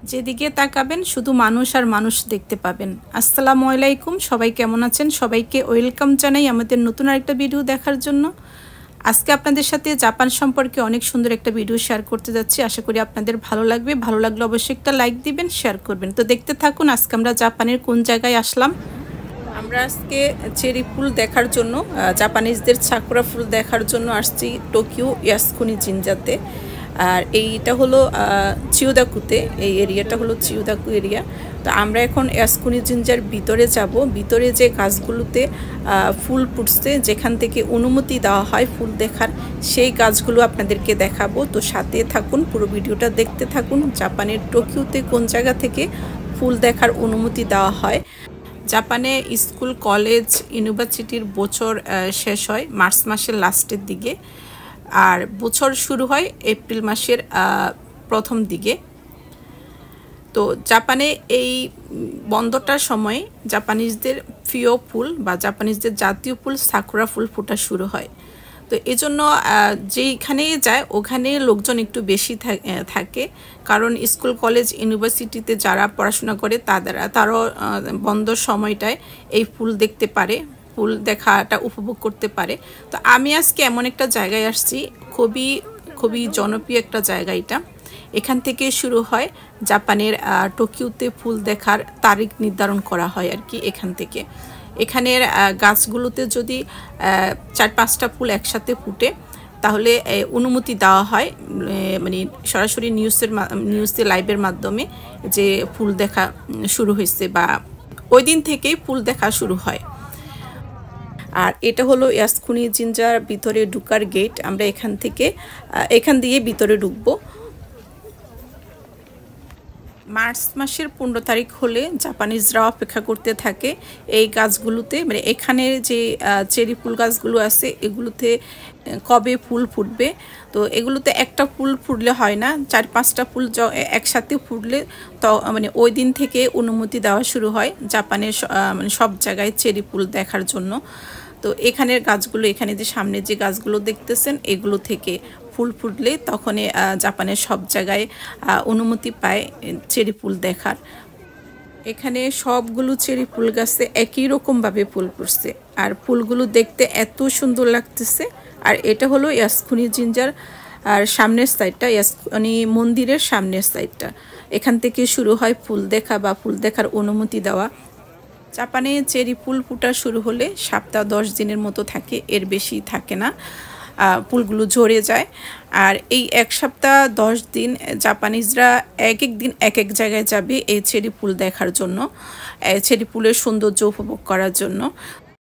যেদিকে তাকাবেন শুধু মানুষ আর মানুষ দেখতে পাবেন। আসসালামু আলাইকুম, সবাই কেমন আছেন? সবাইকে ওয়েলকাম জানাই আমাদের নতুন আরেকটা ভিডিও দেখার জন্য। আজকে আপনাদের সাথে জাপান সম্পর্কে অনেক সুন্দর একটা ভিডিও শেয়ার করতে যাচ্ছি। আশা করি আপনাদের ভালো লাগবে। ভালো লাগলে অবশ্যই একটা লাইক দিবেন, শেয়ার করবেন। তো দেখতে থাকুন আজকে আমরা জাপানের কোন জায়গায় আসলাম। আমরা আজকে চেরি ফুল দেখার জন্য, জাপানিজদের সাকুরা ফুল দেখার জন্য আসছি টোকিও ইয়াসুকুনি জিনজাতে। আর এইটা হলো চিয়োদাকুতে, এই এরিয়াটা হলো চিয়োদাকু এরিয়া। তো আমরা এখন ইয়াসুকুনি জিনজার ভিতরে যাব। ভিতরে যে গাছগুলোতে ফুল ফুটছে, যেখান থেকে অনুমতি দেওয়া হয় ফুল দেখার, সেই গাছগুলো আপনাদেরকে দেখাবো। তো সাথে থাকুন, পুরো ভিডিওটা দেখতে থাকুন। জাপানের টোকিওতে কোন জায়গা থেকে ফুল দেখার অনুমতি দেওয়া হয়। জাপানে স্কুল, কলেজ, ইউনিভার্সিটির বছর শেষ হয় মার্চ মাসের লাস্টের দিকে, আর বছর শুরু হয় এপ্রিল মাসের প্রথম দিকে। তো জাপানে এই বন্ধটার সময় জাপানিজদের প্রিয় ফুল বা জাপানিজদের জাতীয় ফুল সাকুরা ফুল ফোটা শুরু হয়। তো এজন্য যেইখানেই যায় ওখানে লোকজন একটু বেশি থাকে, কারণ স্কুল, কলেজ, ইউনিভার্সিটিতে যারা পড়াশোনা করে তারাও বন্ধর সময়টায় এই ফুল দেখতে পারে, ফুল দেখাটা উপভোগ করতে পারে। তো আমি আজকে এমন একটা জায়গায় আসছি, খুবই খুবই জনপ্রিয় একটা জায়গা এটা। এখান থেকে শুরু হয় জাপানের টোকিওতে ফুল দেখার তারিখ নির্ধারণ করা হয় আর কি। এখান থেকে এখানের গাছগুলোতে যদি 4-5টা ফুল একসাথে ফুটে তাহলে অনুমতি দেওয়া হয়, মানে সরাসরি নিউজে লাইভের মাধ্যমে যে ফুল দেখা শুরু হয়েছে বা ওই দিন থেকেই ফুল দেখা শুরু হয়। আর এটা হলো ইয়াসুকুনি জিনজার ভিতরে ঢুকার গেট। আমরা এখান দিয়ে ভিতরে ঢুকবো। মার্চ মাসের 15 তারিখ হলে জাপানিজরা অপেক্ষা করতে থাকে এই গাছগুলোতে, মানে এখানের যে চেরি ফুল গাছগুলো আছে এগুলোতে কবে ফুল ফুটবে। তো এগুলোতে একটা ফুল ফুটলে হয় না, 4-5টা ফুল একসাথে ফুটলে তো মানে ওই দিন থেকে অনুমতি দেওয়া শুরু হয় জাপানের মানে সব জায়গায় চেরি ফুল দেখার জন্য। তো এখানের গাছগুলো, এখানে যে সামনে যে গাছগুলো দেখতেছেন এগুলো থেকে ফুল ফুটলে তখন জাপানের সব জায়গায় অনুমতি পায় চেরি ফুল দেখার। এখানে সবগুলো চেরি ফুল গাছে একই রকমভাবে ফুল ফুটছে, আর ফুলগুলো দেখতে এত সুন্দর লাগতেছে। আর এটা হলো ইয়াসুকুনি জিনজার আর সামনের সাইডটা, ইয়াসুকুনি মন্দিরের সামনের সাইডটা। এখান থেকে শুরু হয় ফুল দেখা বা ফুল দেখার অনুমতি দেওয়া। জাপানে চেরি ফুল ফুটা শুরু হলে সপ্তাহ 10 দিনের মতো থাকে, এর বেশি থাকে না, ফুলগুলো ঝরে যায়। আর এই 1 সপ্তাহ 10 দিন জাপানিজরা এক দিন এক জায়গায় যাবে এই চেরি ফুল দেখার জন্য, চেরি ফুলের সৌন্দর্য উপভোগ করার জন্য।